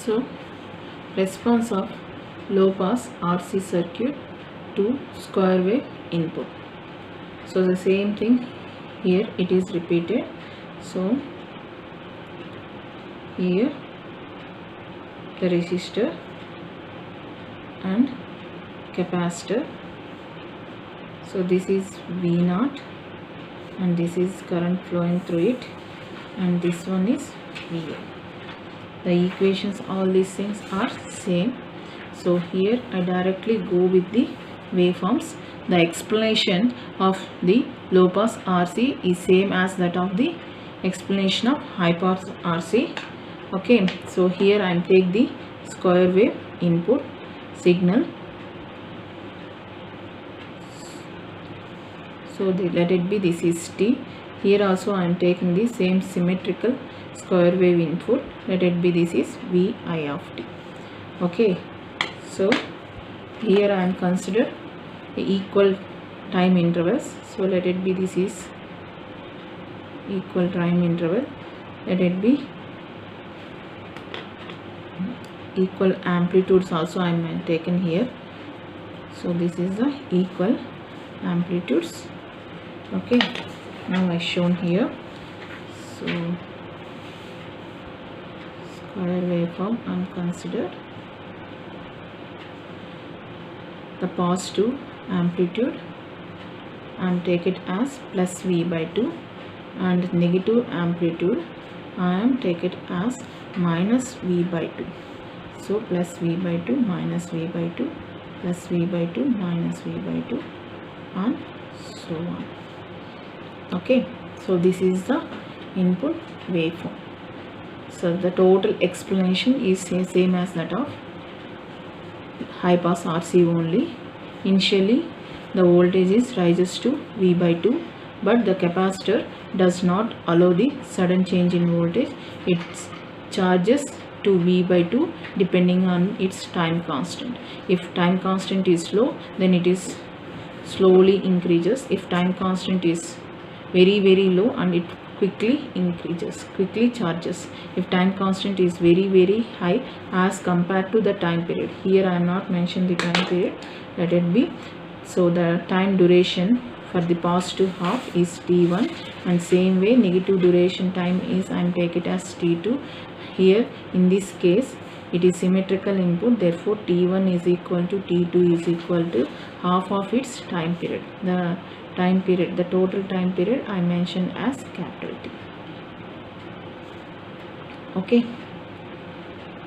So response of low pass RC circuit to square wave input. So the same thing here it is repeated. So here the resistor and capacitor. So this is V0 and this is current flowing through it, and this one is VA. The equations, all these things are same. So here I directly go with the waveforms. The explanation of the low pass RC is same as that of the explanation of high pass RC. Okay, so here I am take the square wave input signal. So let it be, this is T. Here also I am taking the same symmetrical square wave input. Let it be, this is Vi of t. Okay, so here I am consider equal time intervals. So let it be, this is equal time interval. Let it be equal amplitudes also I am taken here. So this is the equal amplitudes. Okay, now I shown here. So square waveform I am considered. The positive amplitude I am take it as plus V by 2, and negative amplitude I am take it as minus V by 2. So plus V by 2 minus V by 2 plus V by 2 minus V by 2 and so on. Okay, so this is the input waveform. So the total explanation is same as that of high pass RC only. Initially the voltage is rises to V by 2, but the capacitor does not allow the sudden change in voltage. It charges to V by 2 depending on its time constant. If time constant is low, then it is slowly increases. If time constant is very low, and it quickly increases, quickly charges. If time constant is very high as compared to the time period, here I am not mentioned the time period, let it be. So the time duration for the positive half is T1, and same way negative duration time is I am take it as T2. Here in this case it is symmetrical input, therefore T1 is equal to T2 is equal to half of its time period. The time period, the total time period I mentioned as capital T. Okay,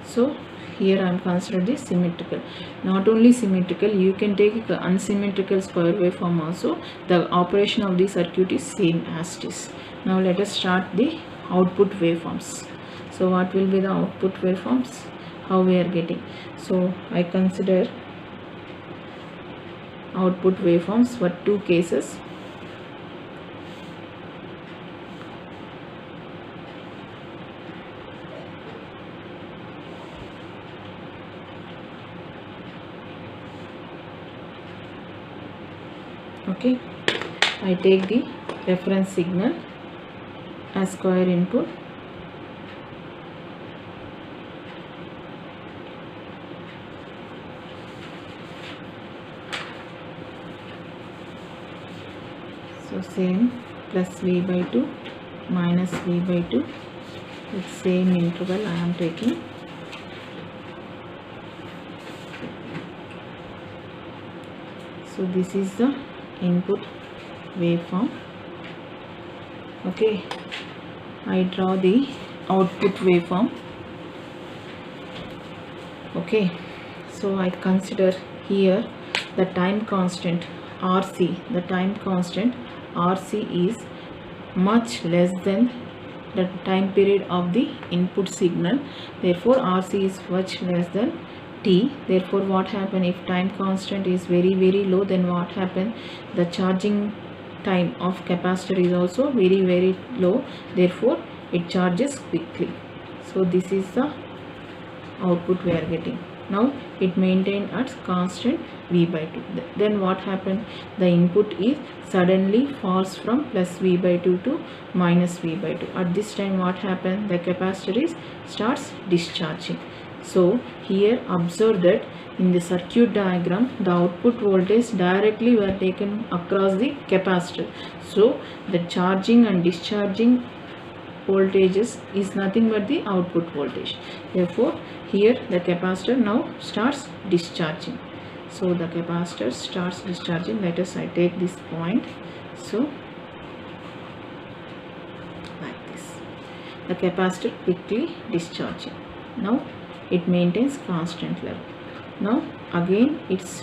so here I am considered this symmetrical. Not only symmetrical, you can take the unsymmetrical square waveform also. The operation of the circuit is same as this. Now let us start the output waveforms. So what will be the output waveforms? How we are getting? So I consider output waveforms for two cases. Okay, I take the reference signal as square input. So same plus V by 2 minus V by 2 with same interval I am taking. So this is the input waveform. Okay, I draw the output waveform. Okay, so I consider here the time constant RC. The time constant RC is much less than the time period of the input signal, therefore RC is much less than T. Therefore what happen, if time constant is very low, then what happen, the charging time of capacitor is also very low, therefore it charges quickly. So this is the output we are getting. Now it maintained at constant V by 2. Then what happened, the input is suddenly falls from plus V by 2 to minus V by 2. At this time what happened, the capacitor is starts discharging. So here observe that in the circuit diagram the output voltage directly were taken across the capacitor. So the charging and discharging voltages is nothing but the output voltage. Therefore here the capacitor now starts discharging. So the capacitor starts discharging. Let us I take this point. So like this, the capacitor quickly discharging. Now it maintains constant level. Now again it's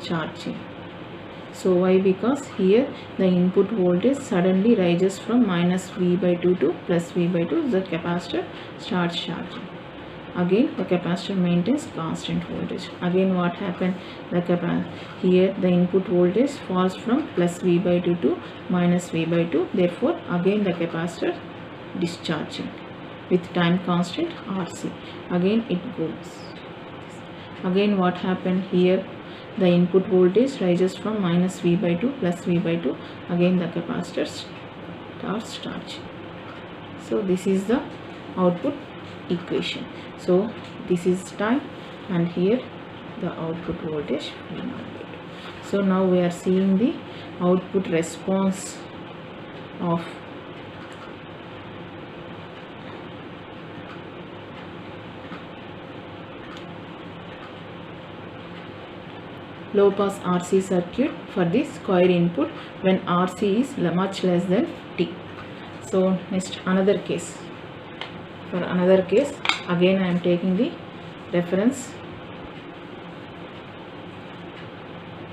charging. So why? Because here the input voltage suddenly rises from -V/2 to +V/2. The capacitor starts charging. Again the capacitor maintains constant voltage. Again what happened? Here the input voltage falls from +V/2 to -V/2. Therefore again the capacitor discharging with time constant RC. Again it goes. Again what happened? Here the input voltage rises from -V/2 to +V/2. Again the capacitor starts charging. So this is the output equation. So this is time, and here the output voltage V0. So now we are seeing the output response of low pass RC circuit for the square input when RC is much less than T. So next another case. For another case, again I am taking the reference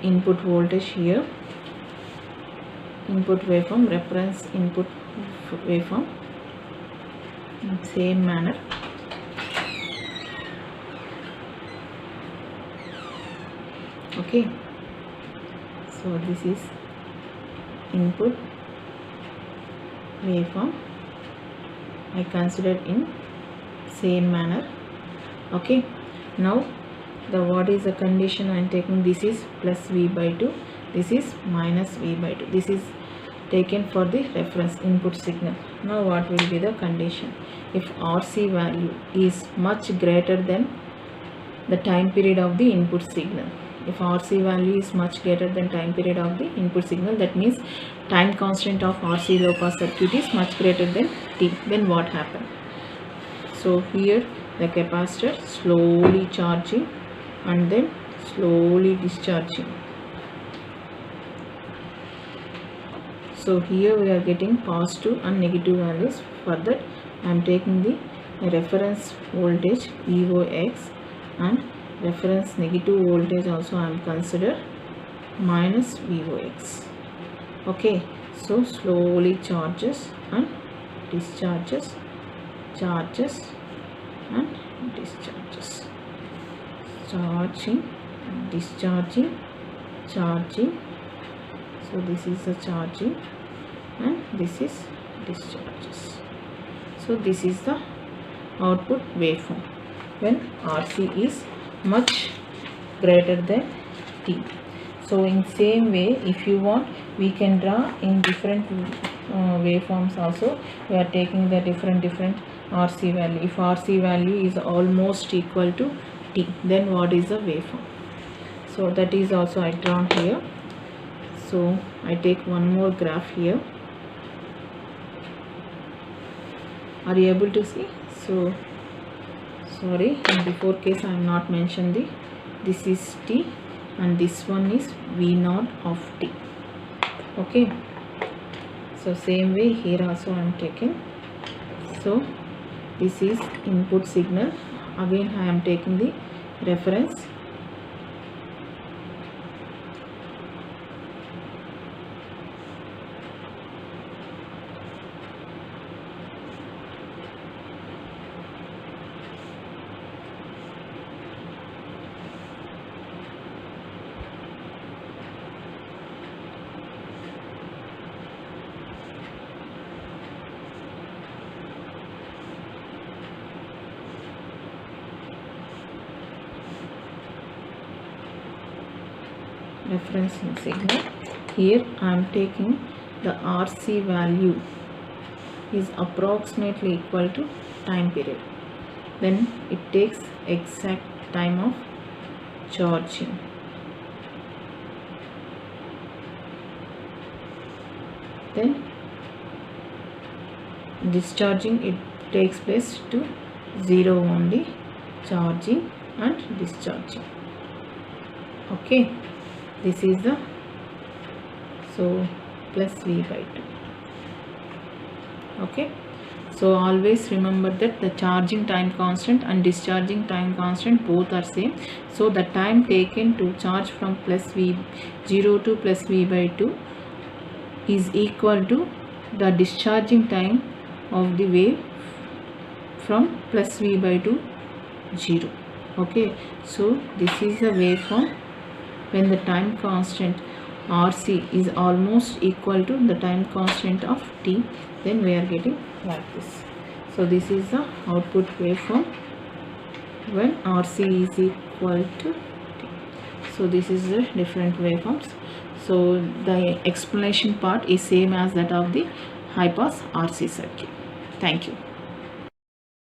input voltage here, input waveform, reference input waveform in same manner. Okay, so this is input waveform I considered in same manner. Okay, now the what is the condition I am taking? This is +V/2, this is -V/2. This is taken for the reference input signal. Now what will be the condition? If RC value is much greater than the time period of the input signal. If RC value is much greater than time period of the input signal, that means time constant of RC low pass circuit is much greater than T. Then what happen? So here the capacitor slowly charging and then slowly discharging. So here we are getting positive and negative values. For that I am taking the reference voltage VOX and reference negative voltage also I am consider -VOX. Okay, so slowly charges and discharges, charges and discharges, charging, discharging, charging. So this is the charging and this is discharges. So this is the output waveform when RC is much greater than T. So in same way, if you want, we can draw in different waveforms also. We are taking the different RC value. If RC value is almost equal to T, then what is the waveform? So that is also I drawn here. So I take one more graph here. Are you able to see? So sorry, in before case I am not mentioned the this is T and this one is V0 of T. Okay, so same way here also I am taking. So this is input signal. Again I am taking the reference signal. Here I am taking the RC value is approximately equal to time period. then it takes exact time of charging. Then discharging, it takes place to 0 only, charging and discharging. Okay, this is the plus V by 2. Okay, so always remember that the charging time constant and discharging time constant both are same. So the time taken to charge from plus V 0 to plus V by 2 is equal to the discharging time of the wave from plus V by 2 0. Okay, so this is the waveform when the time constant RC is almost equal to the time constant of T, then we are getting like this. So this is the output waveform when RC is equal to T. So this is the different waveforms. So the explanation part is same as that of the high pass RC circuit. Thank you.